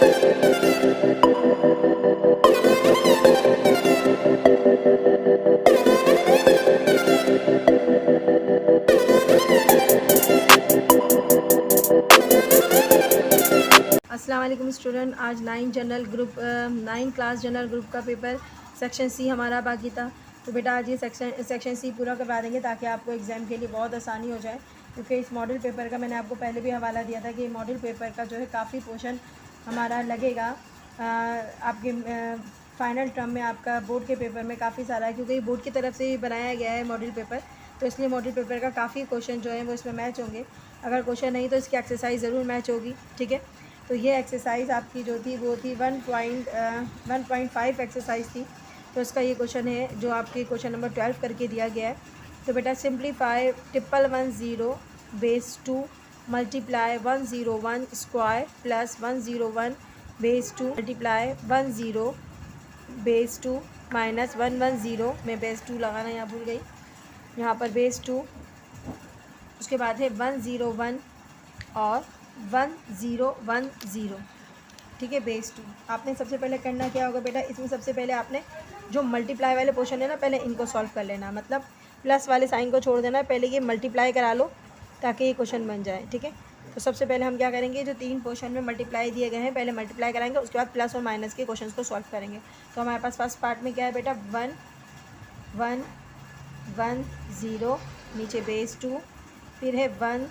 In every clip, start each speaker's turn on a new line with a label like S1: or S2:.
S1: अस्सलाम वालेकुम स्टूडेंट, आज 9 क्लास जनरल ग्रुप का पेपर सेक्शन सी हमारा बाकी था। तो बेटा आज ये सेक्शन सी पूरा करवा देंगे ताकि आपको एग्ज़ाम के लिए बहुत आसानी हो जाए, क्योंकि इस मॉडल पेपर का मैंने आपको पहले भी हवाला दिया था कि मॉडल पेपर का जो है काफ़ी पोर्शन हमारा लगेगा आपके फ़ाइनल टर्म में। आपका बोर्ड के पेपर में काफ़ी सारा है, क्योंकि बोर्ड की तरफ से ही बनाया गया है मॉडल पेपर, तो इसलिए मॉडल पेपर का काफ़ी क्वेश्चन जो है वो इसमें मैच होंगे। अगर क्वेश्चन नहीं तो इसकी एक्सरसाइज ज़रूर मैच होगी, ठीक है। तो ये एक्सरसाइज आपकी जो थी वो थी 1.5 एक्सरसाइज थी। तो इसका ये क्वेश्चन है जो आपके क्वेश्चन नंबर 12 करके दिया गया है। तो बेटा simplify 111 base 2 multiply 101 square plus 101 base 2 multiply 10 base 2 minus 110 में बेस 2 लगाना यहाँ भूल गई, यहाँ पर बेस 2, उसके बाद है 101 और 1010, ठीक है, बेस 2। आपने सबसे पहले करना क्या होगा बेटा, इसमें सबसे पहले आपने जो मल्टीप्लाई वाले पोर्शन है ना, पहले इनको सॉल्व कर लेना, मतलब प्लस वाले साइन को छोड़ देना, पहले ये मल्टीप्लाई करा लो ताकि ये क्वेश्चन बन जाए, ठीक है। तो सबसे पहले हम क्या करेंगे, जो 3 पोर्शन में मल्टीप्लाई दिए गए हैं पहले मल्टीप्लाई कराएंगे, उसके बाद प्लस और माइनस के क्वेश्चन को सॉल्व करेंगे। तो हमारे पास फर्स्ट पार्ट में क्या है बेटा, 1 1 1 0 नीचे बेस 2, फिर है 1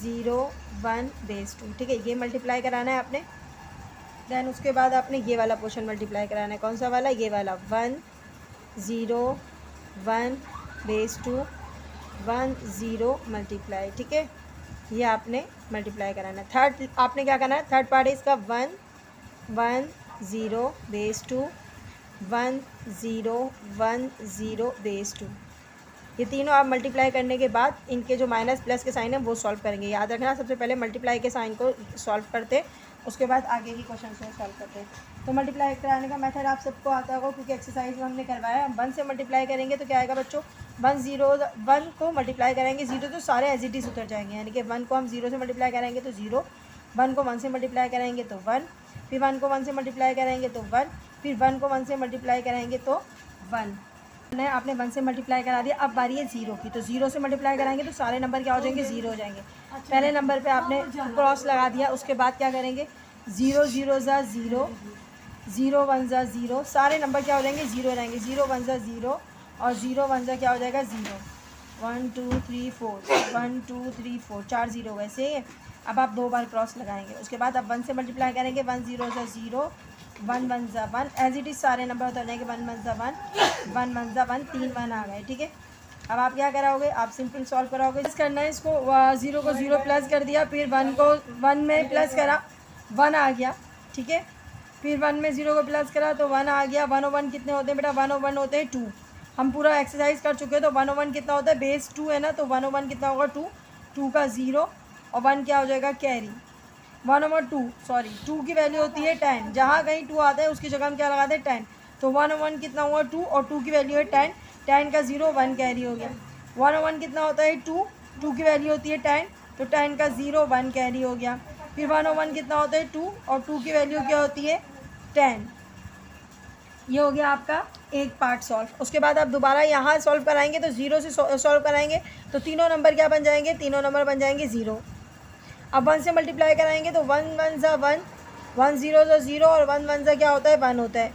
S1: 0 1 बेस 2, ठीक है, ये मल्टीप्लाई कराना है आपने। देन उसके बाद आपने ये वाला पोर्शन मल्टीप्लाई कराना है, कौन सा वाला, ये वाला 1 0 1 बेस 2 1 0 मल्टीप्लाई, ठीक है, ये आपने मल्टीप्लाई कराना है। थर्ड आपने क्या करना है, थर्ड पार्ट है इसका 1 1 0 बेस 2 1 0 1 0 बेस 2। ये तीनों आप मल्टीप्लाई करने के बाद इनके जो माइनस प्लस के साइन है वो सॉल्व करेंगे। याद रखना, सबसे पहले मल्टीप्लाई के साइन को सॉल्व करते, उसके बाद आगे की क्वेश्चन को सॉल्व करते। तो मल्टीप्लाई कराने का मेथड आप सबको आता होगा, क्योंकि एक्सरसाइज में हमने करवाया। हम 1 से मल्टीप्लाई करेंगे तो क्या आएगा बच्चों, 1 को मल्टीप्लाई करेंगे 0 तो सारे एज इट इज़ उतर जाएंगे, यानी कि 1 को हम 0 से मल्टीप्लाई करेंगे तो 0, 1 को 1 से मल्टीप्लाई करेंगे तो 1, फिर 1 को 1 से मल्टीप्लाई करेंगे तो 1, फिर 1 को 1 से मल्टीप्लाई करेंगे तो 1। आपने 1 से मल्टीप्लाई करा दिया, अब बारी है 0 की, तो 0 से मल्टीप्लाई कराएंगे तो सारे नंबर क्या हो जाएंगे, 0 हो जाएंगे। पहले नंबर पे आपने क्रॉस लगा दिया, उसके बाद क्या करेंगे, 0 0 ज़ा 0, 0 1 ज़ा 0, सारे नंबर क्या हो जाएंगे, 0 हो जाएंगे। 0 1 ज़ा 0 और 0 1 ज़ा क्या हो जाएगा, 0, 1 2 3 4 1 2 3 4 4 0 वैसे ही। अब आप 2 बार क्रॉस लगाएंगे, उसके बाद आप 1 से मल्टीप्लाई करेंगे, 1 0 ज़ा 0 1 1 ज़ा 1, एज इट इज़ सारे नंबर उतर जाएंगे, 1 1 ज़ा 1 1 1 ज़ा 1, 3 1 आ गए, ठीक है। अब आप क्या कराओगे, आप सिंपल सॉल्व कराओगे, इस करना है इसको, 0 को 0 प्लस कर दिया, फिर 1 को 1 में प्लस करा, 1 आ गया, ठीक है, फिर 1 में 0 को प्लस करा तो 1 आ गया। 1 और 1 कितने होते हैं बेटा, 1 और 1 होते हैं 2। हम पूरा एक्सरसाइज कर चुके हैं, तो 1 और 1 कितना होता है, बेस 2 है ना, तो 1 और 1 कितना होगा, 2, 2 का 0 और 1 क्या हो जाएगा, कैरी। 1/2 सॉरी 2 की वैल्यू होती है 10, जहाँ कहीं 2 आता है उसकी जगह हम क्या लगाते हैं, 10। तो 1 और 1 कितना हुआ, 2, और 2 की वैल्यू है 10, 10 का 0 1 कैरी हो गया। 1 और 1 कितना होता है, 2, 2 की वैल्यू होती है 10, तो 10 का 0 1 कैरी हो गया। फिर 1 और 1 कितना होता है, 2, और 2 की वैल्यू क्या होती है, 10। ये हो गया आपका एक पार्ट सॉल्व। उसके बाद आप दोबारा यहाँ सॉल्व कराएंगे तो 0 से सॉल्व कराएंगे तो तीनों नंबर क्या बन जाएंगे, तीनों नंबर बन जाएंगे 0। अब 1 से मल्टीप्लाई कराएंगे तो 1 1 ज़ा 1, 1 0 ज़ा 0 और 1 1 ज़ा क्या होता है, 1 होता है।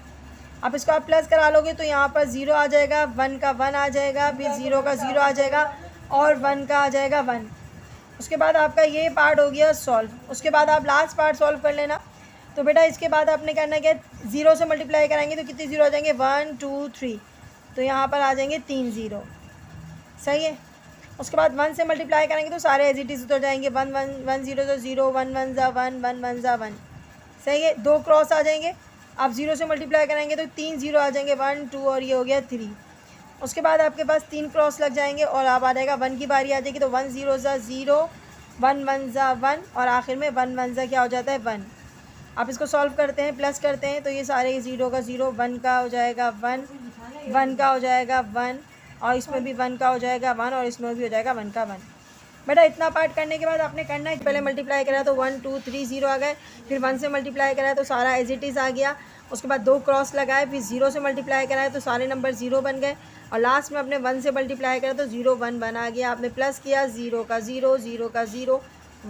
S1: अब इसको आप प्लस करा लोगे तो यहाँ पर 0 आ जाएगा, 1 का 1 आ जाएगा, फिर 0 का 0 आ जाएगा और 1 का आ जाएगा 1। उसके बाद आपका ये पार्ट हो गया सॉल्व। उसके बाद आप लास्ट पार्ट सॉल्व कर लेना। तो बेटा इसके बाद आपने करना क्या, 0 से मल्टीप्लाई कराएंगे तो कितने 0 आ जाएंगे, 1 2 3, तो यहाँ पर आ जाएंगे 3 0, सही है। उसके बाद 1 से मल्टीप्लाई करेंगे तो सारे एज इट इज़ उतर जाएंगे, 1 1 1 0 ज़ा 0 1 1 ज़ा 1 1 1 ज़ा 1, सही है। 2 क्रॉस आ जाएंगे, आप 0 से मल्टीप्लाई करेंगे तो 3 0 आ जाएंगे, 1 2 और ये हो गया 3। उसके बाद आपके पास 3 क्रॉस लग जाएंगे और आप आ जाएगा 1 की बारी आ जाएगी, तो 1 0 ज़ा 0 1 1 ज़ा 1 और आखिर में 1 1 ज़ा क्या हो जाता है, 1। आप इसको सॉल्व करते हैं, प्लस करते हैं तो ये सारे 0 का 0, 1 का हो जाएगा 1, 1 का हो जाएगा 1 और इसमें भी 1 का हो जाएगा 1 और इसमें भी हो जाएगा 1 का 1। बेटा इतना पार्ट करने के बाद आपने करना है, पहले मल्टीप्लाई करा तो 1 2 3 0 आ गए, फिर 1 से मल्टीप्लाई कराया तो सारा एज इट इज़ आ गया, उसके बाद 2 क्रॉस लगाए, फिर 0 से मल्टीप्लाई कराए तो सारे नंबर 0 बन गए, और लास्ट में अपने 1 से मल्टीप्लाई करा तो 0 1 1 आ गया। आपने प्लस किया, 0 का 0, 0 का 0,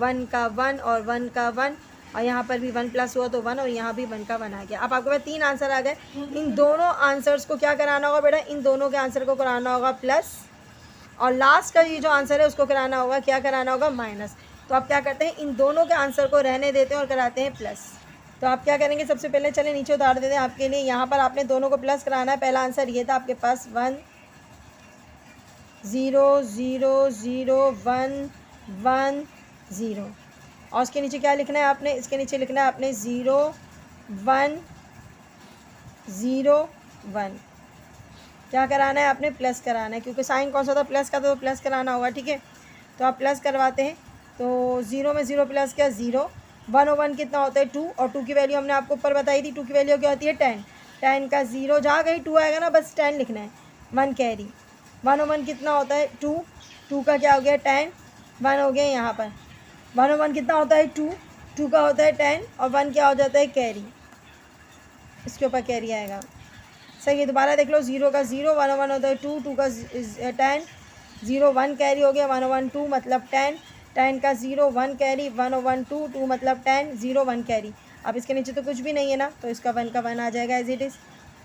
S1: 1 का 1 और 1 का 1, और यहाँ पर भी 1 प्लस हुआ तो 1, और यहाँ भी 1 का 1 आ गया। अब आपके पास 3 आंसर आ गए। इन दोनों आंसर्स को क्या कराना होगा बेटा, इन दोनों के आंसर को कराना होगा प्लस, और लास्ट का ये जो आंसर है उसको कराना होगा, क्या कराना होगा, माइनस। तो आप क्या करते हैं, इन दोनों के आंसर को रहने देते हैं और कराते हैं प्लस। तो आप क्या करेंगे, सबसे पहले चले नीचे उतार देते हैं आपके लिए। यहाँ पर आपने दोनों को प्लस कराना है। पहला आंसर ये था आपके पास 1 0 0 0 1 1 0, और उसके नीचे क्या लिखना है आपने, इसके नीचे लिखना है आपने 0 1 0 1। क्या कराना है आपने, प्लस कराना है, क्योंकि साइन कौन सा था, प्लस का, तो प्लस कराना होगा। ठीक है, तो आप प्लस करवाते हैं। तो 0 में 0 प्लस क्या, 0, 1 और 1 कितना होता है 2, और 2 की वैल्यू हमने आपको ऊपर बताई थी, 2 की वैल्यू क्या होती है 10, 10 का 0, जहाँ कहीं 2 आएगा ना बस 10 लिखना है, 1 कैरी। 1 और 1 कितना होता है 2, 2 का क्या हो गया 10, 1 हो गया यहाँ पर। 1 और 1 कितना होता है 2, 2 का होता है 10, और 1 क्या हो जाता है कैरी, इसके ऊपर कैरी आएगा। सही है, दोबारा देख लो, 0 का 0, 1 और 1 होता है 2, 2 का 10, 0 1 कैरी हो गया, 1 और 1 2 मतलब 10, 10 का 0 1 कैरी, 1 और 1 2, 2 मतलब 10, 0 1 कैरी। अब इसके नीचे तो कुछ भी नहीं है ना, तो इसका 1 का 1 आ जाएगा एज इट इज़,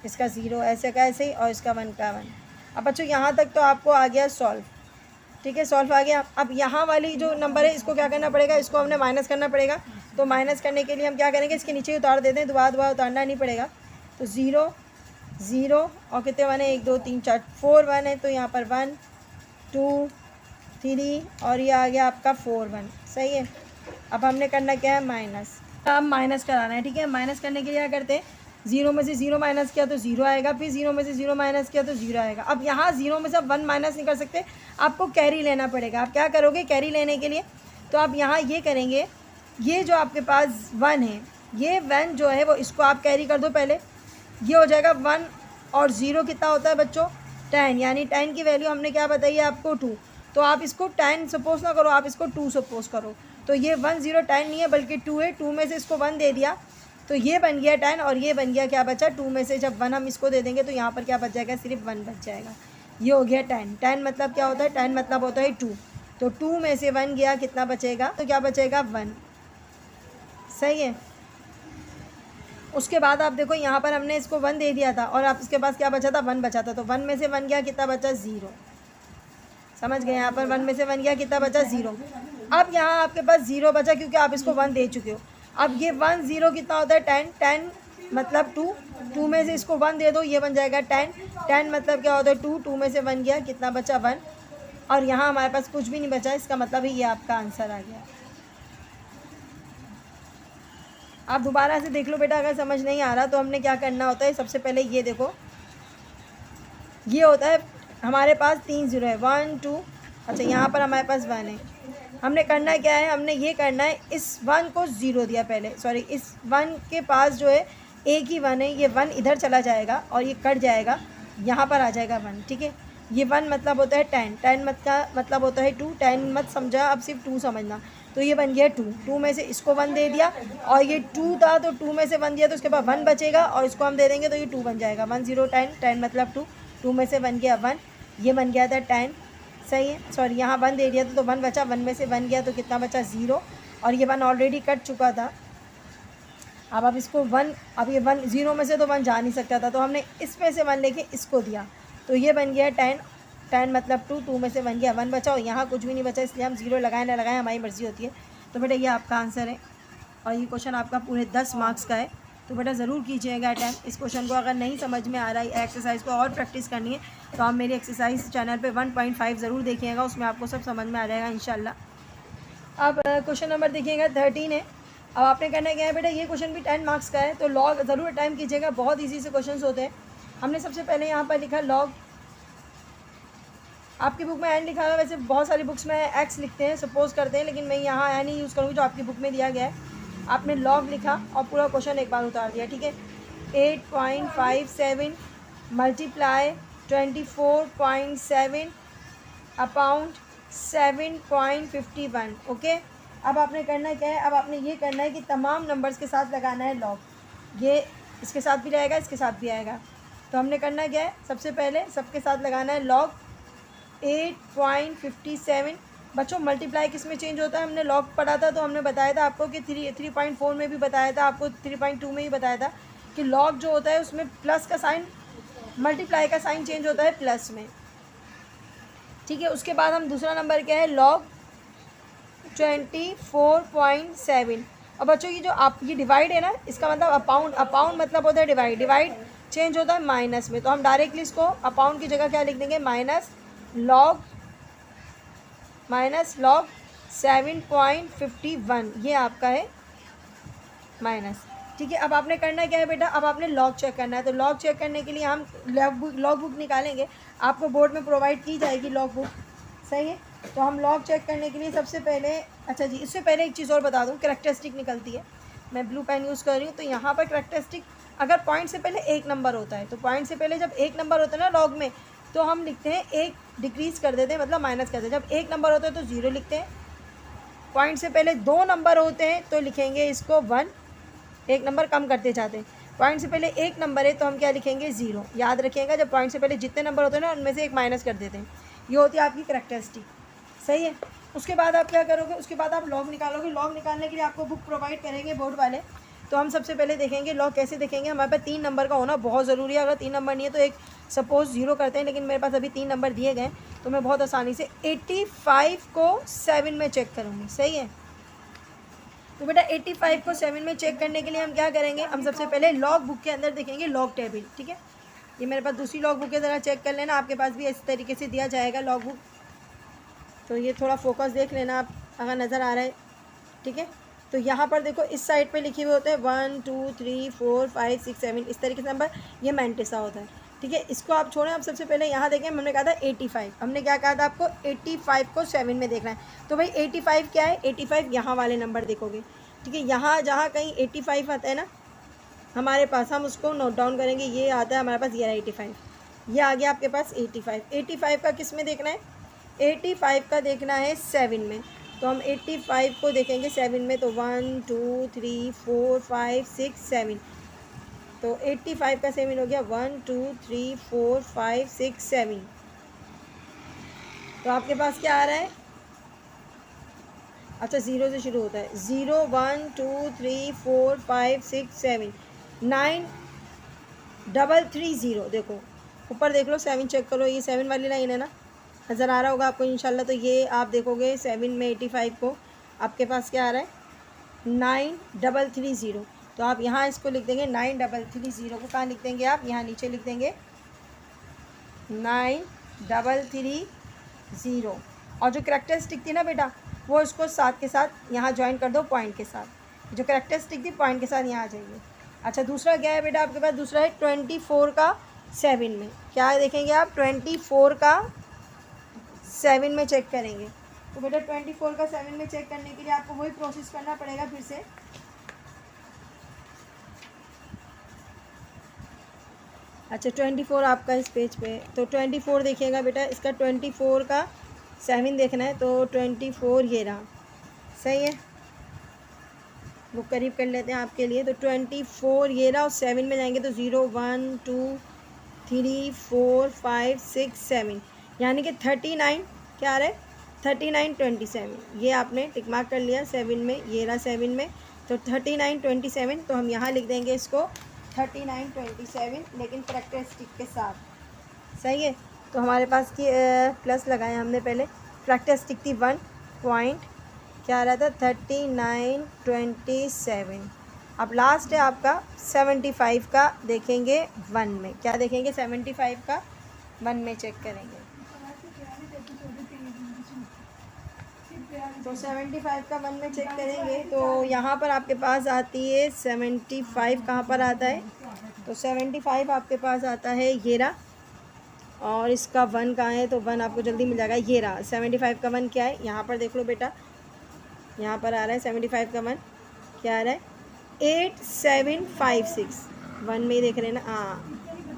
S1: इसका 0 ऐसे का ऐसे ही, और इसका 1 का 1। अब बच्चों यहाँ तक तो आपको आ गया सॉल्व। ठीक है, सॉल्व आ गया। अब यहाँ वाली जो नंबर है इसको क्या करना पड़ेगा, इसको हमने माइनस करना पड़ेगा। तो माइनस करने के लिए हम क्या करेंगे, इसके नीचे उतार देते हैं, दोबारा उतारना नहीं पड़ेगा। तो 0 0 और कितने 1 है, 1 2 3 4 4 1 है, तो यहाँ पर 1 2 3 और ये आ गया आपका 4 1। सही है, अब हमने करना क्या है, माइनस। अब माइनस कराना है। ठीक है, माइनस करने के लिए क्या करते हैं, 0 में से 0 माइनस किया तो 0 आएगा, फिर 0 में से 0 माइनस किया तो 0 आएगा। अब यहाँ 0 में से 1 माइनस नहीं कर सकते, आपको कैरी लेना पड़ेगा। आप क्या करोगे कैरी लेने के लिए, तो आप यहाँ ये करेंगे, ये जो आपके पास 1 है, ये 1 जो है वो इसको आप कैरी कर दो पहले, ये हो जाएगा 1 और 0 कितना होता है बच्चों 10, यानी 10 की वैल्यू हमने क्या बताई है आपको 2, तो आप इसको 10 सपोज ना करो, आप इसको 2 सपोज करो। तो ये 1 0 10 नहीं है बल्कि 2 है, 2 में से इसको 1 दे दिया तो ये बन गया 10, और ये बन गया क्या बचा 2 में से जब 1 हम इसको दे देंगे तो यहाँ पर क्या बच जाएगा, सिर्फ 1 बच जाएगा। ये हो गया 10, 10 मतलब क्या होता है, 10 मतलब होता है 2, तो 2 में से 1 गया, कितना बचेगा, तो क्या बचेगा 1। सही है, उसके बाद आप देखो यहाँ पर हमने इसको 1 दे दिया था और आप इसके पास क्या बचा था, 1 बचा था, तो 1 में से 1 गया, कितना बचा 0। समझ गए, यहाँ पर 1 में से 1 गया, कितना बचा 0। अब यहाँ आपके पास 0 बचा क्योंकि आप इसको 1 दे चुके हो। अब ये 1 0 कितना होता है 10, 10 मतलब 2, 2 में से इसको 1 दे दो, ये बन जाएगा 10, 10 मतलब क्या होता है 2, 2 में से 1 गया, कितना बचा 1, और यहाँ हमारे पास कुछ भी नहीं बचा, इसका मतलब ही ये आपका आंसर आ गया। आप दोबारा से देख लो बेटा, अगर समझ नहीं आ रहा तो हमने क्या करना होता है, सबसे पहले ये देखो, ये होता है हमारे पास 3 0 है, 1 2, अच्छा यहाँ पर हमारे पास 1 है। हमने करना क्या है, हमने ये करना है, इस 1 को 0 दिया पहले, सॉरी इस 1 के पास जो है एक ही 1 है, ये 1 इधर चला जाएगा और ये कट जाएगा, यहाँ पर आ जाएगा 1। ठीक है, ये 1 मतलब होता है 10, 10 मतलब होता है 2, 10 मत समझा, अब सिर्फ 2 समझना। तो ये बन गया 2, 2 में से इसको 1 दे दिया, और ये 2 था तो 2 में से 1 दिया तो उसके बाद 1 बचेगा, और इसको हम दे देंगे तो ये 2 बन जाएगा। 1 0 10, 10 मतलब 2, 2 में से 1 गया 1, ये बन गया था 10। सही है, सॉरी यहाँ 1 दे दिया तो 1 बचा, 1 में से 1 गया तो कितना बचा 0, और ये 1 ऑलरेडी कट चुका था। अब इसको 1, अब ये 1 0 में से तो 1 जा नहीं सकता था, तो हमने इसमें से 1 लेके इसको दिया, तो ये बन गया 10, 10 मतलब 2, 2 में से 1 गया, 1 बचा, और यहाँ कुछ भी नहीं बचा, इसलिए हम 0 लगाए ना लगाएं हमारी मर्ज़ी होती है। तो बेटा ये आपका आंसर है, और ये क्वेश्चन आपका पूरे 10 मार्क्स का है। तो बेटा ज़रूर कीजिएगा अटैम्प्ट इस क्वेश्चन को। अगर नहीं समझ में आ रहा है, एक्सरसाइज को और प्रैक्टिस करनी है, तो आप मेरी एक्सरसाइज चैनल पे 1.5 ज़रूर देखिएगा, उसमें आपको सब समझ में आ जाएगा इंशाल्लाह। अब क्वेश्चन नंबर देखिएगा 13 है। अब आपने करना क्या है बेटा, ये क्वेश्चन भी 10 मार्क्स का है, तो लॉग ज़रूर अटैम्प्ट कीजिएगा, बहुत ईजी से क्वेश्चन होते हैं। हमने सबसे पहले यहाँ पर लिखा लॉग, आपकी बुक में एन लिखा है, वैसे बहुत सारी बुक्स में एक्स लिखते हैं, सपोज करते हैं, लेकिन मैं यहाँ एन ही यूज़ करूँगी जो आपकी बुक में दिया गया है। आपने लॉग लिखा और पूरा क्वेश्चन एक बार उतार दिया। ठीक है, 8.57 मल्टीप्लाई 24.7 अपॉन 7.51। ओके, अब आपने करना क्या है, अब आपने ये करना है कि तमाम नंबर्स के साथ लगाना है लॉग। ये इसके साथ भी आएगा, इसके साथ भी आएगा। तो हमने करना क्या है, सबसे पहले सबके साथ लगाना है लॉग 8.57। बच्चों मल्टीप्लाई किस में चेंज होता है, हमने लॉग पढ़ा था तो हमने बताया था आपको कि 3.4 में भी बताया था, आपको 3.2 में ही बताया था कि लॉग जो होता है उसमें प्लस का साइन, मल्टीप्लाई का साइन चेंज होता है प्लस में। ठीक है, उसके बाद हम दूसरा नंबर क्या है, लॉग 24.7। और बच्चों ये जो आप ये डिवाइड है ना, इसका मतलब अपाउंड, अपाउंड मतलब होता है डिवाइड, डिवाइड चेंज होता है माइनस में। तो हम डायरेक्टली इसको अपाउंड की जगह क्या लिख देंगे, माइनस लॉग 7.51, ये आपका है माइनस। ठीक है, अब आपने करना क्या है बेटा, अब आपने लॉग चेक करना है। तो लॉग चेक करने के लिए हम लॉग बुक निकालेंगे, आपको बोर्ड में प्रोवाइड की जाएगी लॉग बुक, सही है। तो हम लॉग चेक करने के लिए सबसे पहले, अच्छा जी इससे पहले एक चीज़ और बता दूँ, कैरेक्टरिस्टिक निकलती है, मैं ब्लू पेन यूज़ कर रही हूँ। तो यहाँ पर कैरेक्टरिस्टिक, अगर पॉइंट से पहले एक नंबर होता है, तो पॉइंट से पहले जब एक नंबर होता है ना लॉग में, तो हम लिखते हैं एक, डिक्रीज़ कर देते हैं, मतलब माइनस करते हैं। जब एक नंबर होता है तो 0 लिखते हैं। पॉइंट से पहले 2 नंबर होते हैं तो लिखेंगे इसको 1, एक नंबर कम करते जाते हैं। पॉइंट से पहले एक नंबर है तो हम क्या लिखेंगे, 0। याद रखिएगा, जब पॉइंट से पहले जितने नंबर होते हैं ना उनमें से एक माइनस कर देते हैं। ये होती है आपकी कैरेक्टरिस्टिक, सही है। उसके बाद आप क्या करोगे, उसके बाद आप लॉग निकालोगे। लॉग निकालने के लिए आपको बुक प्रोवाइड करेंगे बोर्ड वाले। तो हम सबसे पहले देखेंगे लॉग कैसे देखेंगे। हमारे पास 3 नंबर का होना बहुत ज़रूरी है। अगर 3 नंबर नहीं है तो एक सपोज़ 0 करते हैं, लेकिन मेरे पास अभी 3 नंबर दिए गए, तो मैं बहुत आसानी से 85 को 7 में चेक करूँगी, सही है। तो बेटा 85 को 7 में चेक करने के लिए हम क्या करेंगे, हम सबसे पहले लॉग बुक के अंदर देखेंगे लॉग टेबल। ठीक है, ये मेरे पास दूसरी लॉग बुक के ज़रा चेक कर लेना, आपके पास भी इस तरीके से दिया जाएगा लॉग बुक। तो ये थोड़ा फोकस देख लेना आप, अगर नज़र आ रहा है। ठीक है, तो यहाँ पर देखो इस साइड पे लिखे हुए होते हैं 1 2 3 4 5 6 7, इस तरीके से नंबर, ये मैंटिसा होता है। ठीक है, इसको आप छोड़ें, आप सबसे पहले यहाँ देखें, हमने कहा था 85, हमने क्या कहा था आपको, 85 को 7 में देखना है। तो भाई 85 क्या है, 85 यहाँ वाले नंबर देखोगे। ठीक है, यहाँ जहाँ कहीं 85 आता है ना हमारे पास, हम उसको नोट डाउन करेंगे। ये आता है हमारे पास, ये 85, ये आ गया आपके पास 85। 85 का किस में देखना है, 85 का देखना है 7 में। तो हम 85 को देखेंगे 7 में, तो 1 2 3 4 5 6 7। तो 85 का 7 हो गया 1 2 3 4 5 6 7। तो आपके पास क्या आ रहा है, अच्छा 0 से शुरू होता है, 0 1 2 3 4 5 6 7 9 330। देखो ऊपर देख लो, 7 चेक करो, ये 7 वाली लाइन है ना, नज़र आ रहा होगा आपको इंशाल्लाह। तो ये आप देखोगे 7 में 85 को आपके पास क्या आ रहा है, 9330। तो आप यहाँ इसको लिख देंगे 9330 को, कहाँ लिख देंगे आप, यहाँ नीचे लिख देंगे 9330। और जो कैरेक्टरिस्टिक थी ना बेटा, वो इसको साथ के साथ यहाँ ज्वाइन कर दो पॉइंट के साथ। जो कैरेक्टरिस्टिक थी पॉइंट के साथ यहाँ आ जाइए। अच्छा दूसरा क्या है बेटा आपके पास, दूसरा है 24 का 7 में। क्या देखेंगे आप, 24 का 7 में चेक करेंगे। तो बेटा 24 का 7 में चेक करने के लिए आपको वही प्रोसेस करना पड़ेगा फिर से। अच्छा 24 आपका इस पेज पे, तो 24 देखिएगा बेटा, इसका 24 का 7 देखना है। तो 24 ये रहा, सही है, वो करीब कर लेते हैं आपके लिए। तो 24 ये रहा, और 7 में जाएंगे तो 0 1 2 3 4 5 6 7, यानी कि 39 क्या आ रहा है, 3927। ये आपने टिक मार्क कर लिया 7 में, ये रहा 7 में। तो 3927, तो हम यहाँ लिख देंगे इसको 3927, लेकिन कैरेक्टरिस्टिक के साथ, सही है। तो हमारे पास की प्लस लगाए हमने पहले, कैरेक्टरिस्टिक थी 1 पॉइंट क्या रहा था, 3927। अब लास्ट है आपका 75 का देखेंगे 1 में। क्या देखेंगे, 75 का 1 में चेक करेंगे। तो 75 का 1 में चेक करेंगे, तो यहाँ पर आपके पास आती है 75, कहाँ पर आता है, तो 75 आपके पास आता है ये रहा, और इसका 1 कहाँ है, तो 1 आपको जल्दी मिल जाएगा, ये रहा। 75 का 1 क्या है, यहाँ पर देख लो बेटा, यहाँ पर आ रहा है 75 का 1 क्या आ रहा है, 8756। 1 में ही देख रहे हैं ना, हाँ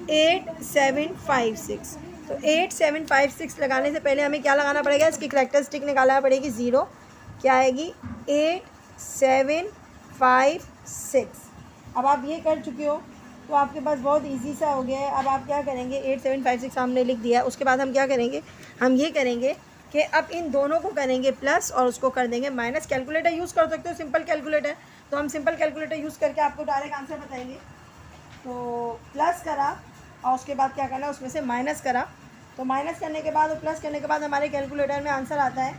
S1: 8756। तो तो 8 7 5 6 लगाने से पहले हमें क्या लगाना पड़ेगा, इसकी करेक्टरिस्टिक निकालना पड़ेगी 0, क्या आएगी 8 7 5 6। अब आप ये कर चुके हो तो आपके पास बहुत इजी सा हो गया है। अब आप क्या करेंगे, 8 7 5 6 हमने लिख दिया, उसके बाद हम क्या करेंगे, हम ये करेंगे कि अब इन दोनों को करेंगे प्लस और उसको कर देंगे माइनस। कैलकुलेटर यूज़ कर सकते हो, सिंपल कैलकुलेटर, तो हम सिंपल कैलकुलेटर यूज़ करके आपको डायरेक्ट आंसर बताएंगे। तो प्लस करा और उसके बाद क्या करना, उसमें से माइनस करा, तो माइनस करने के बाद और प्लस करने के बाद हमारे कैलकुलेटर में आंसर आता है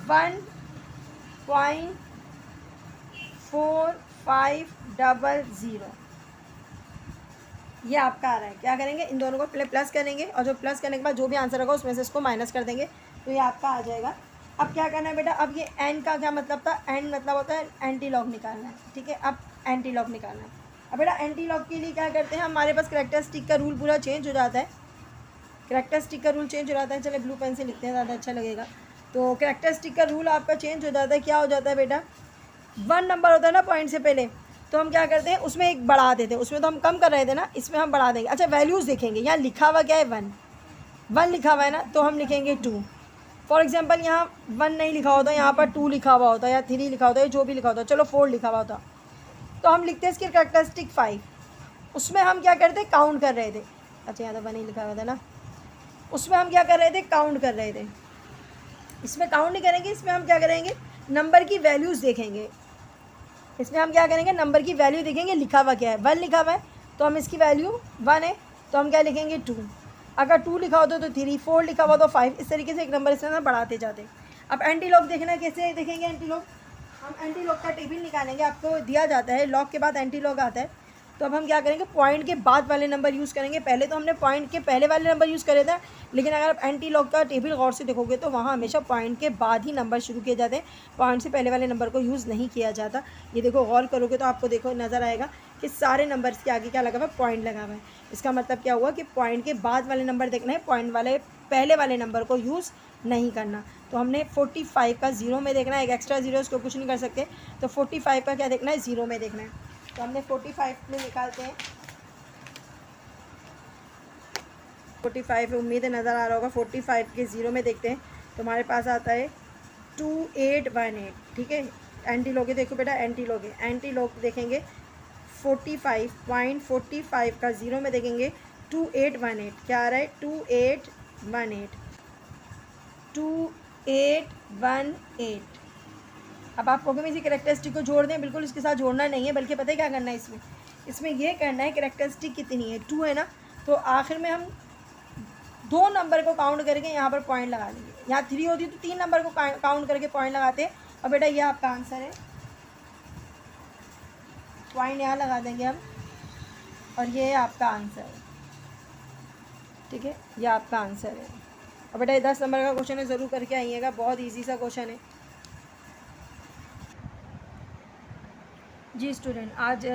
S1: 1.4500। ये आपका आ रहा है। क्या करेंगे, इन दोनों को पहले प्लस करेंगे और जो प्लस करने के बाद जो भी आंसर होगा उसमें से इसको माइनस कर देंगे, तो ये आपका आ जाएगा। अब क्या करना है बेटा, अब ये एंड का क्या मतलब था, एंड मतलब होता है एंटी लॉग निकालना है, ठीक है। अब एंटी लॉग निकालना है। अब बेटा एंटी लॉग के लिए क्या करते हैं, हमारे पास करेक्टरिस्टिक का रूल पूरा चेंज हो जाता है, करेक्टरिस्टिक का रूल चेंज हो जाता है। चले ब्लू पेन से लिखते हैं, ज़्यादा अच्छा लगेगा। तो करेक्टरिस्टिक का रूल आपका चेंज हो जाता है। क्या हो जाता है बेटा, 1 नंबर होता है ना पॉइंट से पहले, तो हम क्या करते हैं उसमें एक बढ़ा देते हैं, उसमें तो हम कम कर रहे थे ना, इसमें हम बढ़ा देंगे। अच्छा वैल्यूज़ देखेंगे, यहाँ लिखा हुआ क्या है 1 लिखा हुआ है ना, तो हम लिखेंगे 2। फॉर एग्जांपल यहाँ 1 नहीं लिखा होता, यहाँ पर 2 लिखा हुआ होता या 3 लिखा होता है, जो भी लिखा होता, चलो 4 लिखा हुआ होता, तो हम लिखते हैं इसकी करेक्टरिस्टिक 5। उसमें हम क्या करते, काउंट कर रहे थे। अच्छा यहाँ तो 1 ही लिखा हुआ था ना, उसमें हम क्या कर रहे थे, काउंट कर रहे थे। इसमें काउंट नहीं करेंगे, इसमें हम क्या करेंगे, नंबर की वैल्यूज़ देखेंगे। इसमें हम क्या करेंगे, नंबर की वैल्यू देखेंगे, लिखा हुआ क्या है, 1 लिखा हुआ है तो हम इसकी वैल्यू 1 है तो हम क्या लिखेंगे 2। अगर 2 लिखा होता तो 3, 4 लिखा हुआ तो 5। इस तरीके से एक नंबर इसमें ना बढ़ाते जाते। अब एंटी लॉग देखना कैसे देखेंगे, एंटी लॉग हम एंटी लॉग का टेबल निकालेंगे, आपको दिया जाता है लॉग के बाद एंटी लॉग आता है। तो अब हम क्या करेंगे, पॉइंट के बाद वाले नंबर यूज़ करेंगे। पहले तो हमने पॉइंट के पहले वाले नंबर यूज़ करे थे, लेकिन अगर आप एंटी लॉग का टेबल गौर से देखोगे तो वहाँ हमेशा पॉइंट के बाद ही नंबर शुरू किए जाते हैं, पॉइंट से पहले वाले नंबर को यूज़ नहीं किया जाता। ये देखो गौर करोगे तो आपको देखो नज़र आएगा कि सारे नंबर्स के आगे क्या लगा हुआ है, पॉइंट लगा हुआ है। इसका मतलब क्या हुआ कि पॉइंट के बाद वाले नंबर देखना है, पॉइंट वाले पहले वाले नंबर को यूज़ नहीं करना। तो हमने 45 का 0 में देखना है, एक एक्स्ट्रा 0 इसको कुछ नहीं कर सकते, तो 45 का क्या देखना है, 0 में देखना है। तो हमने 45 में निकालते हैं, 45 उम्मीद है नज़र आ रहा होगा। 45 के 0 में देखते हैं तो हमारे पास आता है 2818, ठीक है। एंटी लॉग देखो बेटा, एंटी लॉग है, एंटी लॉग देखेंगे 45.45 का 0 में देखेंगे 2818, क्या आ रहा है 2818। अब आप कहोगे इसी करेक्टरिस्टिक को जोड़ दें, बिल्कुल इसके साथ जोड़ना नहीं है, बल्कि पता है क्या करना है, इसमें ये करना है, करेक्टरिस्टिक कितनी है 2 है ना, तो आखिर में हम 2 नंबर को काउंट करके यहाँ पर पॉइंट लगा देंगे। यहाँ 3 होती तो 3 नंबर को काउंट करके पॉइंट लगाते हैं। और बेटा ये आपका आंसर है, पॉइंट यहाँ लगा देंगे हम, और ये आपका आंसर है, ठीक है, ये आपका आंसर है। और बेटा ये 10 नंबर का क्वेश्चन है, ज़रूर करके आइएगा, बहुत ईजी सा क्वेश्चन है। जी स्टूडेंट, आज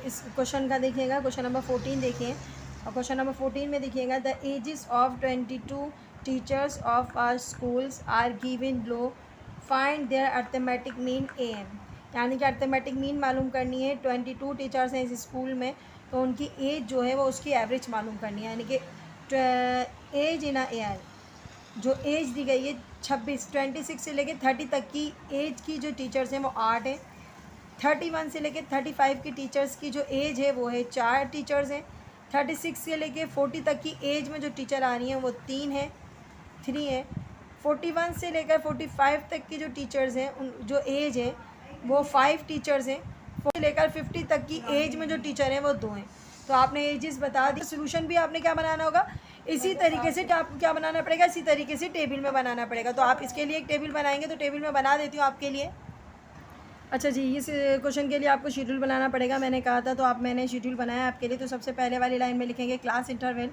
S1: इस क्वेश्चन का देखिएगा, क्वेश्चन नंबर 14 देखिए, और क्वेश्चन नंबर 14 में देखिएगा, the ages of 22 teachers of our schools are given below, find their arithmetic mean AM। यानी कि अर्थमेटिक मीन मालूम करनी है। 22 टीचर्स हैं इस स्कूल में, तो उनकी एज जो है वो उसकी एवरेज मालूम करनी है। यानी कि एज इन AR, जो एज दी गई है 26 से लेकर 30 तक की एज की जो टीचर्स हैं वो 8 हैं। 31 से लेकर 35 की टीचर्स की जो एज है वो है 4 टीचर्स हैं। 36 से लेकर 40 तक की एज में जो टीचर आ रही हैं वो 3 है। 41 से लेकर 45 तक की जो टीचर्स हैं उन जो एज है वो 5 टीचर्स हैं। 40 से लेकर 50 तक की एज में जो टीचर हैं वो 2 हैं। तो आपने एजेस बता दी। सोल्यूशन भी आपने क्या बनाना होगा, इसी तरीके से आपको क्या बनाना पड़ेगा, इसी तरीके से टेबल में बनाना पड़ेगा। तो आप इसके लिए एक टेबल बनाएंगे, तो टेबल में बना देती हूँ आपके लिए। अच्छा जी, इस क्वेश्चन के लिए आपको शेड्यूल बनाना पड़ेगा, मैंने कहा था, तो मैंने शेड्यूल बनाया आपके लिए। तो सबसे पहले वाली लाइन में लिखेंगे class interval,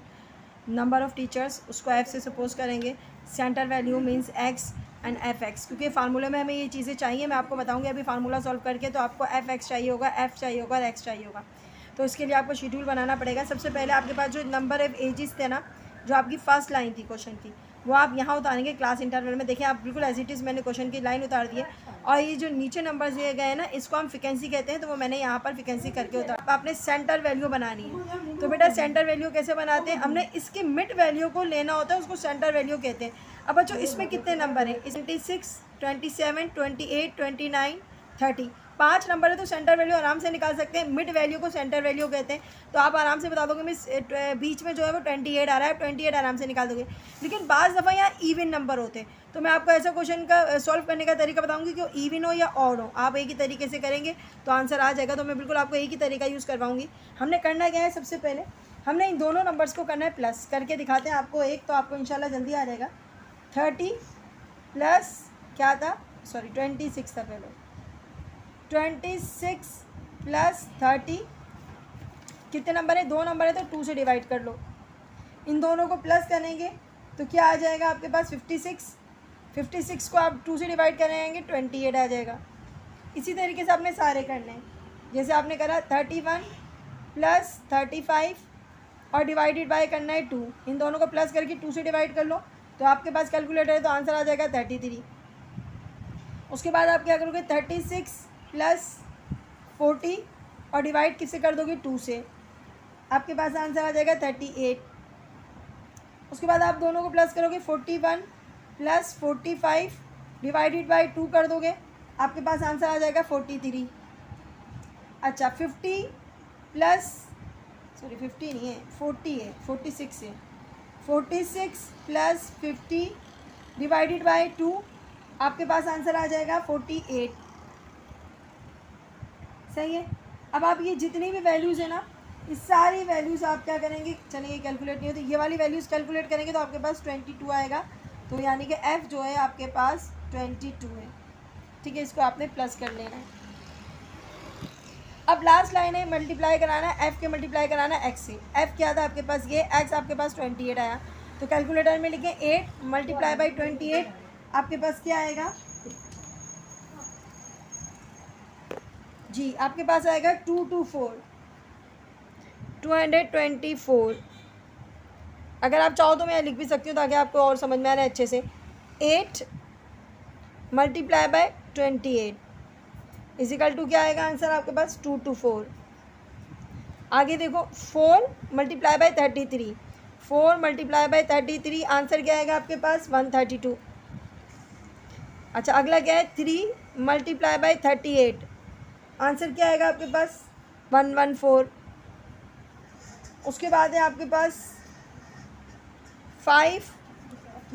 S1: number of teachers, उसको F से सपोज करेंगे। Centre value means X and FX, क्योंकि फार्मूले में हमें ये चीज़ें चाहिए, मैं आपको बताऊंगी अभी फार्मूला सॉल्व करके। तो आपको FX चाहिए होगा, F चाहिए होगा और X चाहिए होगा। तो इसके लिए आपको शेड्यूल बनाना पड़ेगा। सबसे पहले आपके पास जो नंबर ऑफ एजेस थे ना, जो आपकी फर्स्ट लाइन थी क्वेश्चन की, वो आप यहाँ उतारेंगे क्लास इंटरवल में। देखिए आप बिल्कुल एज इट इज़ मैंने क्वेश्चन की लाइन उतार दी है। और ये जो नीचे नंबर दिए गए हैं ना, इसको हम फ्रिक्वेंसी कहते हैं, तो वो मैंने यहाँ पर फ्रिक्वेंसी करके उतार। आपने सेंटर वैल्यू बनानी है। तो बेटा सेंटर वैल्यू कैसे बनाते हैं, हमने इसकी मिड वैल्यू को लेना होता है, उसको सेंटर वैल्यू कहते हैं। अब बच्चों इसमें कितने नंबर हैं, 26, 27, 28, 29, 30, 5 नंबर है, तो सेंटर वैल्यू आराम से निकाल सकते हैं। मिड वैल्यू को सेंटर वैल्यू कहते हैं। तो आप आराम से बता दोगे मिस बीच में जो है वो 28 आ रहा है, 28 आराम से निकाल दोगे। लेकिन बाज़ दफ़ा यहाँ इवन नंबर होते हैं, तो मैं आपको ऐसा क्वेश्चन का सॉल्व करने का तरीका बताऊंगी कि वो इवन हो या ऑड हो। आप एक ही तरीके से करेंगे तो आंसर आ जाएगा। तो मैं बिल्कुल आपको एक ही तरीका यूज़ करवाऊँगी। हमने करना क्या है, सबसे पहले हमने इन दोनों नंबर्स को करना है प्लस। करके दिखाते हैं आपको एक, तो आपको इंशाल्लाह जल्दी आ जाएगा। 30 प्लस क्या था, सॉरी 26 था पहले, 26 प्लस 30 कितने नंबर है, 2 नंबर है, तो 2 से डिवाइड कर लो। इन दोनों को प्लस करेंगे तो क्या आ जाएगा आपके पास 56। 56 को आप 2 से डिवाइड करेंगे 28 आ जाएगा। इसी तरीके से आपने सारे करने हैं। जैसे आपने करा 31 प्लस 35 और डिवाइडेड बाय करना है 2। इन दोनों को प्लस करके 2 से डिवाइड कर लो, तो आपके पास कैलकुलेटर है, तो आंसर आ जाएगा 33। उसके बाद आप क्या करोगे, 36 प्लस 40 और डिवाइड किससे कर दोगे, 2 से, आपके पास आंसर आ जाएगा 38। उसके बाद आप दोनों को प्लस करोगे, 41 प्लस 45 डिवाइडेड बाय 2 कर दोगे, आपके पास आंसर आ जाएगा 43। अच्छा 50 प्लस, सॉरी 50 नहीं है, 40 है, 46 है। 46 प्लस 50 डिवाइडेड बाय 2, आपके पास आंसर आ जाएगा 48। सही है। अब आप ये जितनी भी वैल्यूज़ है ना, इस सारी वैल्यूज़ आप क्या करेंगे, चलिए कैलकुलेट नहीं होती, ये वाली वैल्यूज़ कैलकुलेट करेंगे तो आपके पास 22 आएगा। तो यानी कि f जो है आपके पास 22 है। ठीक है, इसको आपने प्लस कर लेना है। अब लास्ट लाइन है, मल्टीप्लाई कराना है, f के मल्टीप्लाई कराना है x से। f क्या था आपके पास, ये x आपके पास 28 आया। तो कैलकुलेटर में लिखें 8 मल्टीप्लाई बाई 28, आपके पास क्या आएगा जी, आपके पास आएगा 224। अगर आप चाहो तो मैं लिख भी सकती हूँ ताकि आपको और समझ में आ रहा है अच्छे से। 8 मल्टीप्लाई बाय 28 इजिकल टू क्या आएगा आंसर आपके पास, 224। आगे देखो 4 multiply by 33, 4 multiply by 33 answer क्या आएगा आपके पास, 132। अच्छा अगला क्या है, 3 मल्टीप्लाई बाय 38, आंसर क्या आएगा आपके पास, 114। उसके बाद है आपके पास 5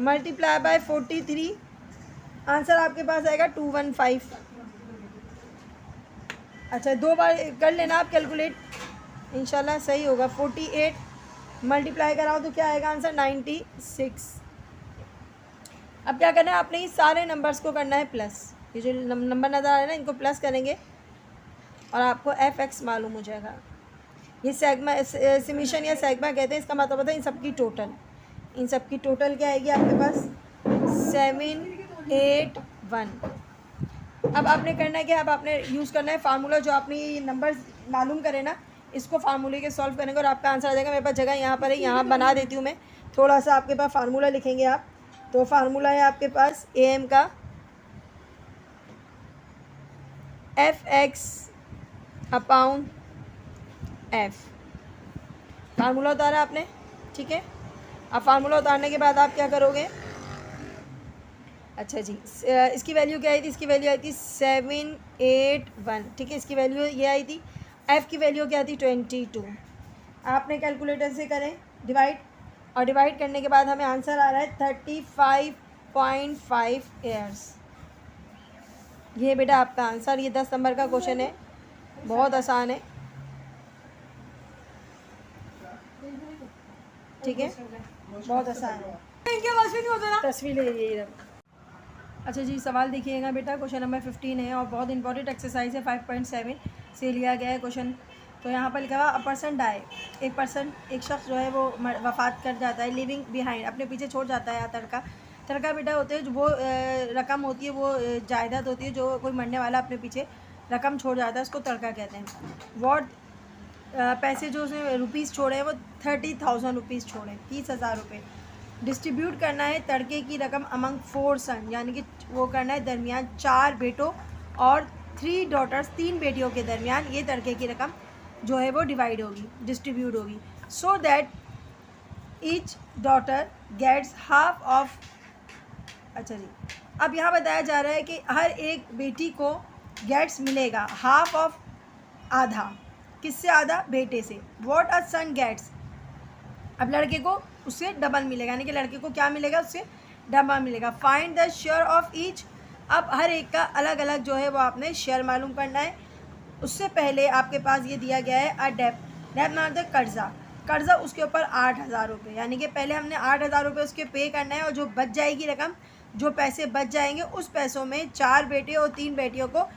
S1: मल्टीप्लाई बाय 43, आंसर आपके पास आएगा 215। अच्छा 2 बार कर लेना आप कैलकुलेट, इंशाल्लाह सही होगा। 48 मल्टीप्लाई कराओ तो क्या आएगा आंसर, 96। अब क्या करना है, आपने ये सारे नंबर्स को करना है प्लस। ये जो नंबर नज़र आ रहा है ना, इनको प्लस करेंगे और आपको fx मालूम हो जाएगा। ये सेगमा समेशन या सेगमा कहते हैं, इसका मतलब होता है इन सबकी टोटल। इन सबकी टोटल क्या आएगी आपके पास, 781। अब आपने करना क्या है, अब आपने यूज़ करना है फार्मूला। जो आपने ये नंबर मालूम करे ना, इसको फार्मूले के सॉल्व करेंगे और आपका आंसर आ जाएगा। मेरे पास जगह यहाँ पर है, यहाँ बना देती हूँ मैं। थोड़ा सा आपके पास फार्मूला लिखेंगे आप। तो फार्मूला है आपके पास am का fx अपॉन f। फार्मूला उतारा आपने, ठीक है। अब फार्मूला उतारने के बाद आप क्या करोगे, अच्छा जी इसकी वैल्यू क्या आई थी, इसकी वैल्यू आई थी 781, ठीक है। इसकी वैल्यू ये आई थी। f की वैल्यू क्या थी, 22। आपने कैलकुलेटर से करें डिवाइड, और डिवाइड करने के बाद हमें आंसर आ रहा है 35.5 ईयर्स। ये बेटा आपका आंसर। ये 10 नंबर का क्वेश्चन है, बहुत आसान है, ठीक है, बहुत आसान है। तस्वीर ले लीजिए। अच्छा जी सवाल देखिएगा बेटा, क्वेश्चन नंबर 15 है और बहुत इंपॉर्टेंट एक्सरसाइज है, 5.7 से लिया गया है क्वेश्चन। तो यहाँ पर लिखा हुआ अ पर्सन डाई, एक शख्स जो है वो वफ़ात कर जाता है, लिविंग बिहाइंड, अपने पीछे छोड़ जाता है। तरका बेटा होते हैं जो वो रकम होती है, वो जायदाद होती है जो कोई मरने वाला अपने पीछे रकम छोड़ जाता है, उसको तरका कहते हैं। वॉट पैसे जो उसने रुपीज़ छोड़े हैं वो 30,000 रुपीज़ छोड़े, 30,000 रुपये। डिस्ट्रीब्यूट करना है तड़के की रकम अमंग 4 सन, यानी कि वो करना है दरमियान 4 बेटों और 3 डॉटर्स, 3 बेटियों के दरमियान ये तड़के की रकम जो है वो डिवाइड होगी, डिस्ट्रीब्यूट होगी, so that each daughter gets half of. अच्छा जी, अब यहाँ बताया जा रहा है कि हर एक बेटी को गेट्स मिलेगा हाफ ऑफ, आधा, किससे आधा, बेटे से। व्हाट अ सन गेट्स, अब लड़के को उससे डबल मिलेगा, यानी कि लड़के को क्या मिलेगा, उससे डबल मिलेगा। Find the share of each, अब हर एक का अलग अलग जो है वो आपने शेयर मालूम करना है। उससे पहले आपके पास ये दिया गया है अ डेप्ट, डेप्ट मतलब कर्जा, कर्जा उसके ऊपर 8,000 रुपये, यानी कि पहले हमने 8,000 रुपये उसके पे करना है, और जो बच जाएगी रकम, जो पैसे बच जाएंगे उस पैसों में 4 बेटे और 3 बेटियों को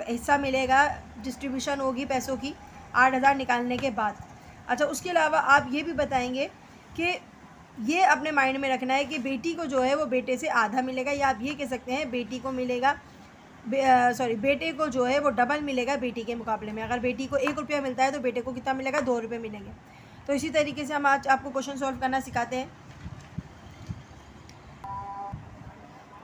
S1: हिस्सा मिलेगा, डिस्ट्रीब्यूशन होगी पैसों की 8,000 निकालने के बाद। अच्छा, उसके अलावा आप ये भी बताएंगे कि ये अपने माइंड में रखना है कि बेटी को जो है वो बेटे से आधा मिलेगा, या आप ये कह सकते हैं बेटी को मिलेगा बेटे को जो है वो डबल मिलेगा बेटी के मुकाबले में। अगर बेटी को 1 रुपया मिलता है तो बेटे को कितना मिलेगा, 2 रुपये मिलेंगे। तो इसी तरीके से हम आज आपको क्वेश्चन सॉल्व करना सिखाते हैं।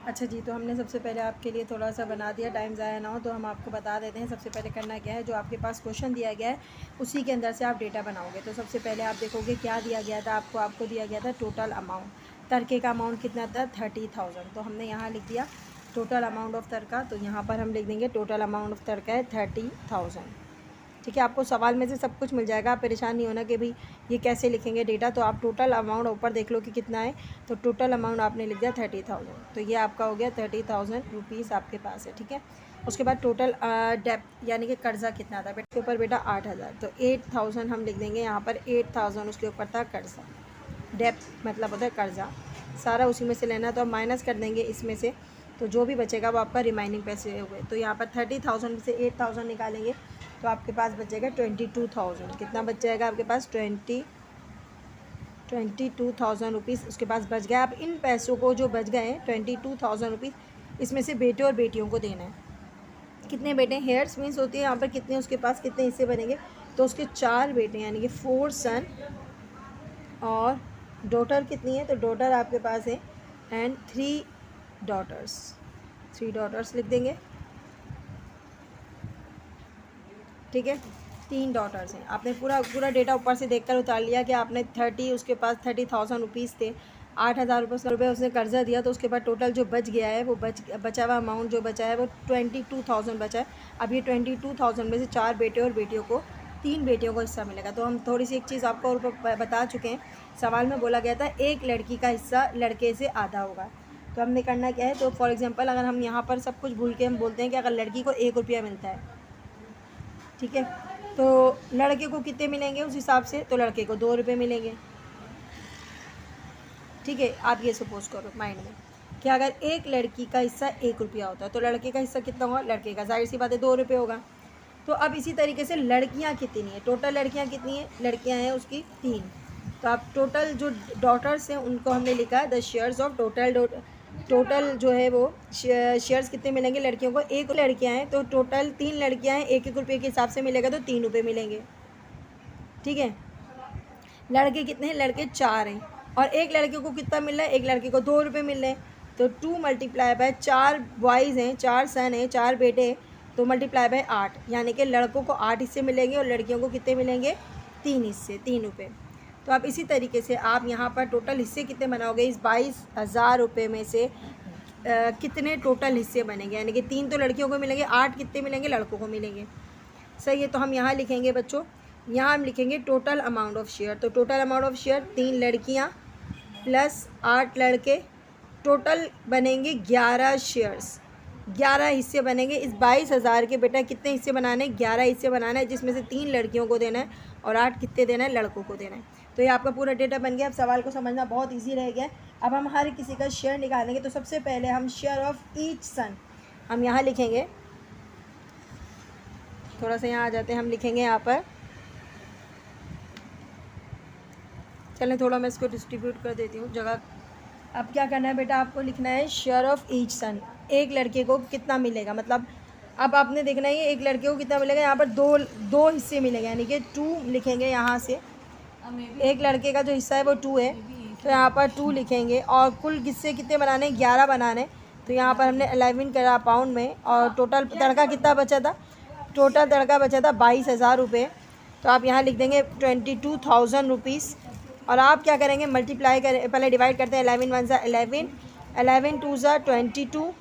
S1: अच्छा जी, तो हमने सबसे पहले आपके लिए थोड़ा सा बना दिया, टाइम ज़ाया ना हो तो हम आपको बता देते हैं। सबसे पहले करना क्या है, जो आपके पास क्वेश्चन दिया गया है उसी के अंदर से आप डेटा बनाओगे। तो सबसे पहले आप देखोगे क्या दिया गया था आपको दिया गया था टोटल अमाउंट, तड़के का अमाउंट कितना था, 30,000। तो हमने यहाँ लिख दिया टोटल अमाउंट ऑफ तड़का, तो यहाँ पर हम लिख देंगे टोटल अमाउंट ऑफ तड़का है 30,000। ठीक है, आपको सवाल में से सब कुछ मिल जाएगा, आप परेशान नहीं होना कि भाई ये कैसे लिखेंगे डेटा। तो आप टोटल अमाउंट ऊपर देख लो कि कितना है, तो टोटल अमाउंट आपने लिख दिया 30,000, तो ये आपका हो गया 30,000 रुपीज़ आपके पास है। ठीक है, उसके बाद टोटल डेप्ट यानी कि कर्जा कितना था बेटे के ऊपर, बेटा 8,000, तो 8,000 हम लिख देंगे यहाँ पर। 8,000 उसके ऊपर था कर्जा, डेप्ट मतलब होता है कर्जा, सारा उसी में से लेना, तो हम माइनस कर देंगे इसमें से, तो जो भी बचेगा वो आपका रिमाइनिंग पैसे हुए। तो यहाँ पर 30,000 से 8,000 निकालेंगे तो आपके पास बचेगा 22,000। कितना बच जाएगा आपके पास, 22,000 रुपीज़ उसके पास बच गया। अब इन पैसों को जो बच गए 22,000 रुपीज़, इसमें से बेटे और बेटियों को देना है। कितने बेटे, हेयर्स मीन्स होती है यहाँ पर कितने, उसके पास कितने हिस्से बनेंगे, तो उसके 4 बेटे यानी कि 4 सन, और डॉटर कितनी है, तो डॉटर आपके पास है एंड 3 डॉटर्स, 3 डॉटर्स लिख देंगे। ठीक है, 3 डॉटर्स हैं। आपने पूरा डेटा ऊपर से देखकर उतार लिया कि आपने 30, उसके पास 30,000 रुपीज़ थे, 8,000 रुपये उसने कर्जा दिया, तो उसके बाद टोटल जो बच गया है वो बचा हुआ अमाउंट जो बचा है वो 22,000 बचा है। अब ये 22,000 में से 4 बेटे और बेटियों को, 3 बेटियों को हिस्सा मिलेगा। तो हम थोड़ी सी एक चीज़ आपको और बता चुके हैं, सवाल में बोला गया था एक लड़की का हिस्सा लड़के से आधा होगा। तो हमने करना क्या है, तो फॉर एग्जांपल अगर हम यहाँ पर सब कुछ भूल के हम बोलते हैं कि अगर लड़की को 1 रुपया मिलता है, ठीक है, तो लड़के को कितने मिलेंगे उस हिसाब से, तो लड़के को 2 रुपये मिलेंगे। ठीक है, आप ये सपोज करो माइंड में कि अगर एक लड़की का हिस्सा 1 रुपया होता है तो लड़के का हिस्सा कितना होगा, लड़के का जाहिर सी बात है 2 रुपये होगा। तो अब इसी तरीके से लड़कियां कितनी हैं, टोटल लड़कियां कितनी हैं, लड़कियां हैं उसकी 3। तो आप टोटल जो डॉटर्स हैं उनको हमने लिखा द शेयर्स ऑफ टोटल जो है वो शेयर्स कितने मिलेंगे लड़कियों को, 1 लड़कियां हैं तो टोटल 3 लड़कियां हैं, 1-1 रुपये के हिसाब से मिलेगा तो 3 रुपये मिलेंगे। ठीक है, लड़के कितने हैं, लड़के 4 हैं, और एक लड़के को कितना मिल रहा है, एक लड़के को 2 रुपये मिल रहे हैं। तो 2 मल्टीप्लाई बाय 4 बॉयज़ हैं, 4 सन हैं, 4 बेटे हैं, तो मल्टीप्लाई बाय 8, यानी कि लड़कों को 8 हिस्से मिलेंगे और लड़कियों को कितने मिलेंगे, 3 हिस्से, 3 रुपये। तो आप इसी तरीके से आप यहाँ पर टोटल हिस्से कितने बनाओगे, इस 22,000 रुपये में से कितने टोटल हिस्से बनेंगे, यानी कि 3 तो लड़कियों को मिलेंगे, 8 कितने मिलेंगे, लड़कों को मिलेंगे। सही है, तो हम यहाँ लिखेंगे बच्चों, यहाँ हम लिखेंगे टोटल अमाउंट ऑफ शेयर। तो टोटल अमाउंट ऑफ शेयर 3 लड़कियाँ प्लस 8 लड़के, टोटल बनेंगे 11 शेयर्स, 11 हिस्से बनेंगे। इस 22,000 के बेटा कितने हिस्से बनाने हैं, 11 हिस्से बनाना है, जिसमें से 3 लड़कियों को देना है और 8 कितने देना है, लड़कों को देना है। तो ये आपका पूरा डेटा बन गया। अब सवाल को समझना बहुत ईजी रह गया। अब हम हर किसी का शेयर निकालेंगे। तो सबसे पहले हम शेयर ऑफ ईच सन हम यहाँ लिखेंगे, थोड़ा सा यहाँ आ जाते हैं, हम लिखेंगे यहाँ पर, चलें थोड़ा मैं इसको डिस्ट्रीब्यूट कर देती हूँ जगह। अब क्या करना है बेटा, आपको लिखना है शेयर ऑफ ईच सन, एक लड़के को कितना मिलेगा, मतलब अब आपने देखना है एक लड़के को कितना मिलेगा। यहाँ पर दो हिस्से मिलेंगे, यानी कि 2 लिखेंगे यहाँ से, एक लड़के का जो हिस्सा है वो 2 है, तो यहाँ पर 2 लिखेंगे। और कुल किससे कितने बनाने, 11 बनाने। तो यहाँ पर हमने 11 करा पाउंड में। और टोटल तड़का कितना बचा था, टोटल तड़का बचा था 22,000 रुपये। तो आप यहाँ लिख देंगे 22,000 रुपीज़। और आप क्या करेंगे, मल्टीप्लाई करें, पहले डिवाइड करते हैं। 11 1 11, 11 2 22,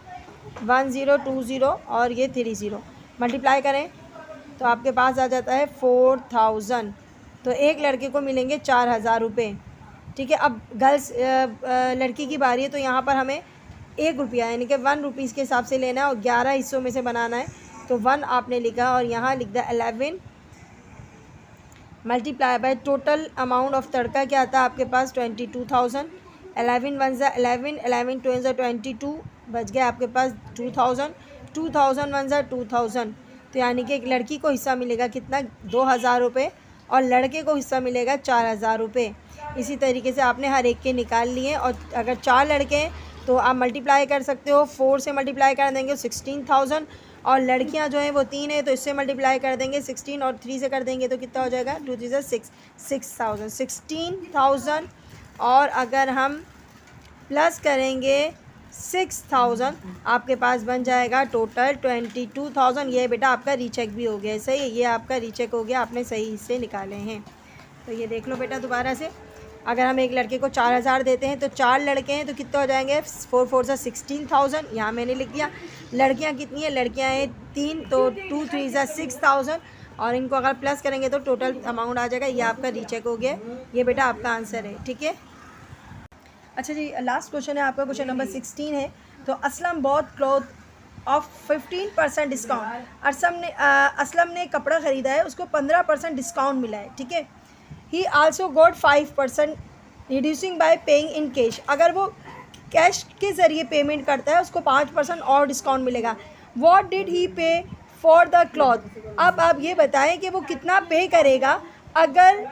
S1: 1020 और ये 30, मल्टीप्लाई करें तो आपके पास आ जाता है 4000। तो एक लड़के को मिलेंगे 4000 रुपये। ठीक है, अब गर्ल्स लड़की की बारी है। तो यहाँ पर हमें 1 रुपया यानी कि 1 रुपीज़ के हिसाब से लेना है और 11 हिस्सों में से बनाना है। तो 1 आपने लिखा और यहाँ लिख दिया 11 multiply by total amount of तड़का क्या आता है आपके पास 22,000। 11 1 11, 11 2 22, बच गया आपके पास 2000, 2000 1 2000। तो यानी कि एक लड़की को हिस्सा मिलेगा कितना, 2000 रुपये और लड़के को हिस्सा मिलेगा 4000 रुपये। इसी तरीके से आपने हर एक के निकाल लिए। और अगर 4 लड़के हैं तो आप मल्टीप्लाई कर सकते हो, 4 से मल्टीप्लाई कर देंगे 16,000। और लड़कियां जो हैं वो 3 हैं तो इससे मल्टीप्लाई कर देंगे 16 और 3 से कर देंगे तो कितना हो जाएगा 2 3 6 6,000 16,000। और अगर हम प्लस करेंगे 6,000 आपके पास बन जाएगा टोटल 22,000। ये बेटा आपका रीचेक भी हो गया, सही है, ये आपका रीचेक हो गया, आपने सही हिस्से निकाले हैं। तो ये देख लो बेटा दोबारा से। अगर हम एक लड़के को 4000 देते हैं तो 4 लड़के हैं तो कितना हो जाएंगे 4 4 से 16,000, यहाँ मैंने लिख दिया। लड़कियाँ कितनी हैं, लड़कियाँ हैं 3 तो 2 3 से 6,000 और इनको अगर प्लस करेंगे तो टोटल अमाउंट आ जाएगा। ये आपका रीचेक हो गया, ये बेटा आपका आंसर है। ठीक है, अच्छा जी, लास्ट क्वेश्चन है आपका, क्वेश्चन नंबर 16 है। तो Aslam bought cloth of 15% discount. Aslam ने कपड़ा ख़रीदा है, उसको 15% डिस्काउंट मिला है। ठीक है, ही also got 5% reducing bye paying in cash. अगर वो कैश के ज़रिए पेमेंट करता है उसको 5% और डिस्काउंट मिलेगा। वॉट डिड ही पे फॉर द क्लॉथ। अब आप ये बताएं कि वो कितना पे करेगा अगर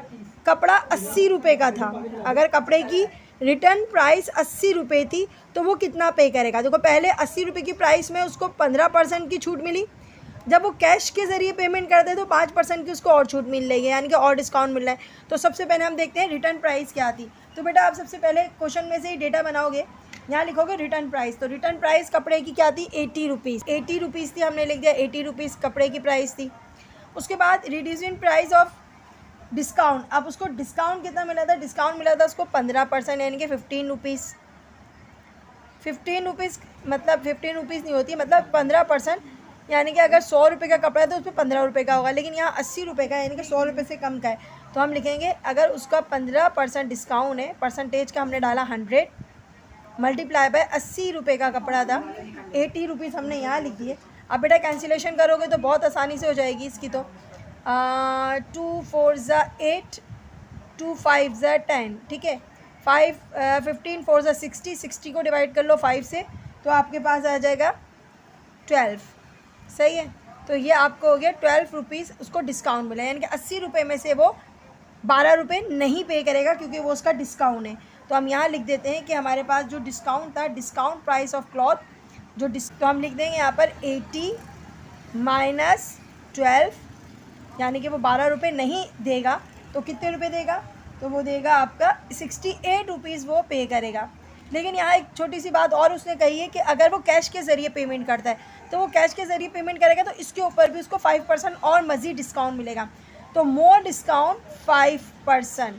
S1: कपड़ा 80 रुपये का था। अगर कपड़े की रिटर्न प्राइस 80 रुपये थी तो वो कितना पे करेगा। देखो पहले 80 रुपये की प्राइस में उसको 15% की छूट मिली। जब वो कैश के ज़रिए पेमेंट करते हैं तो 5% की उसको और छूट मिल रही है, यानी कि और डिस्काउंट मिल रहा है। तो सबसे पहले हम देखते हैं रिटर्न प्राइस क्या थी। तो बेटा आप सबसे पहले क्वेश्चन में से ही डेटा बनाओगे, यहाँ लिखोगे रिटर्न प्राइस। तो रिटर्न प्राइस कपड़े की क्या थी 80 रुपीज़, 80 रुपीज़ थी, हमने लिख दिया 80 रुपीज़ कपड़े की प्राइस थी। उसके बाद रिड्यूसिंग प्राइस ऑफ डिस्काउंट। अब उसको डिस्काउंट कितना मिला था, डिस्काउंट मिला था उसको 15% यानी कि 15 रुपीज़। 15 रुपीज़ मतलब 15 रुपीज़ नहीं होती, मतलब 15%, यानी कि अगर 100 रुपये का कपड़ा है तो उस पर 15 रुपये का होगा, लेकिन यहाँ 80 रुपये का यानी कि 100 रुपये से कम का है। तो हम लिखेंगे अगर उसका 15% डिस्काउंट है, परसेंटेज का हमने डाला 100 मल्टीप्लाई बाय 80 रुपये का कपड़ा था, 80 रुपीज़ हमने यहाँ लिख दिए। अब बेटा कैंसिलेशन करोगे तो बहुत आसानी से हो जाएगी इसकी। तो 2 4 8, 2 5 10, ठीक है, 15 4 60, 60 को डिवाइड कर लो 5 से तो आपके पास आ जाएगा 12, सही है। तो ये आपको हो गया 12 रुपीज़ उसको डिस्काउंट मिला, यानी कि 80 रुपये में से वो 12 रुपये नहीं पे करेगा क्योंकि वो उसका डिस्काउंट है। तो हम यहाँ लिख देते हैं कि हमारे पास जो डिस्काउंट था, डिस्काउंट प्राइस ऑफ क्लॉथ जो तो हम लिख देंगे यहाँ पर 80 माइनस 12, यानी कि वो 12 रुपये नहीं देगा तो कितने रुपए देगा, तो वो देगा आपका 68 रुपीज़ वो पे करेगा। लेकिन यहाँ एक छोटी सी बात और उसने कही है कि अगर वो कैश के ज़रिए पेमेंट करता है तो वो कैश के ज़रिए पेमेंट करेगा तो इसके ऊपर भी उसको 5% और मज़ीद डिस्काउंट मिलेगा। तो मोर डिस्काउंट 5%,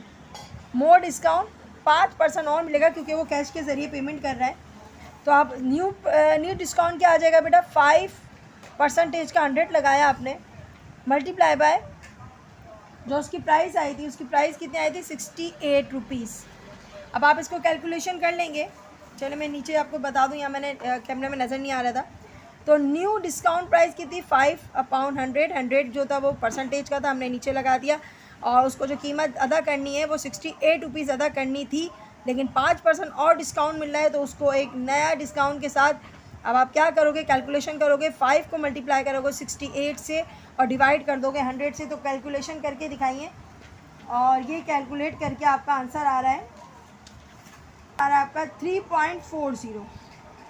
S1: मोर डिस्काउंट 5% और मिलेगा क्योंकि वो कैश के ज़रिए पेमेंट कर रहा है। तो आप न्यू डिस्काउंट क्या आ जाएगा बेटा, 5% का 100 लगाया आपने, मल्टीप्लाई बाय जो उसकी प्राइस आई थी, उसकी प्राइस कितनी आई थी 68 रुपीज़। अब आप इसको कैलकुलेशन कर लेंगे। चलो मैं नीचे आपको बता दूं, यहाँ मैंने कैमरे में नज़र नहीं आ रहा था। तो न्यू डिस्काउंट प्राइस कितनी 5/100, 100 जो था वो परसेंटेज का था, हमने नीचे लगा दिया। और उसको जो कीमत अदा करनी है वो 68 रुपीज़ अदा करनी थी, लेकिन 5% और डिस्काउंट मिल रहा है तो उसको एक नया डिस्काउंट के साथ अब आप क्या करोगे, कैलकुलेशन करोगे, 5 को मल्टीप्लाई करोगे 68 से और डिवाइड कर दोगे 100 से। तो कैलकुलेशन करके दिखाइए और ये कैलकुलेट करके आपका आंसर आ रहा है आपका 3.40।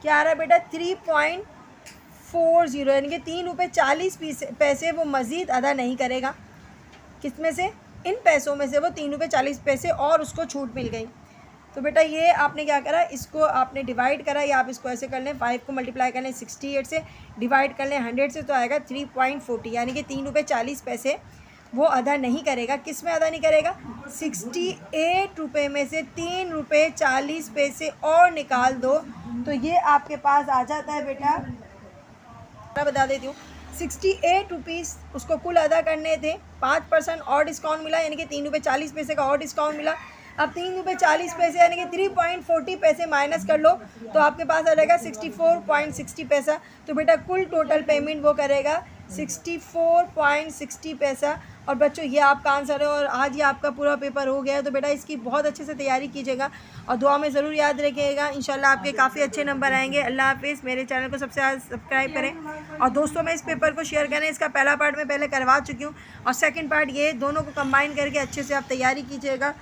S1: क्या आ रहा है बेटा 3.40, यानी कि 3 रुपये 40 पैसे वो मज़ीद अदा नहीं करेगा। किस में से, इन पैसों में से वो 3 रुपये 40 पैसे और उसको छूट मिल गई। तो बेटा ये आपने क्या करा, इसको आपने डिवाइड करा, या आप इसको ऐसे कर लें, 5 को मल्टीप्लाई कर लें 68 से, डिवाइड कर लें 100 से, तो आएगा 3.40, यानी कि 3 रुपये 40 पैसे वो अदा नहीं करेगा। किस में अदा नहीं करेगा? 68 रुपये में से 3 रुपये 40 पैसे और निकाल दो, तो ये आपके पास आ जाता है बेटा, मैं बता देती हूँ, 68 रुपीज़ उसको कुल अदा करने थे, 5% और डिस्काउंट मिला, यानी कि 3 रुपये 40 पैसे का और डिस्काउंट मिला। अब 3 रुपये 40 पैसे यानी कि 3.40 पैसे माइनस कर लो, तो आपके पास आ जाएगा 64.60 पैसा। तो बेटा कुल टोटल पेमेंट वो करेगा 64.60 पैसा। और बच्चों ये आपका आंसर है, और आज ये आपका पूरा पेपर हो गया है। तो बेटा इसकी बहुत अच्छे से तैयारी कीजिएगा और दुआ में ज़रूर याद रखिएगा। इंशाल्लाह आपके काफ़ी अच्छे नंबर आएंगे। अल्लाह हाफिज़। मेरे चैनल को सबसे ज़्यादा सब्सक्राइब करें और दोस्तों में इस पेपर को शेयर करें। इसका पहला पार्ट मैं पहले करवा चुकी हूँ और सेकंड पार्ट ये दोनों को कंबाइन करके अच्छे से आप तैयारी कीजिएगा।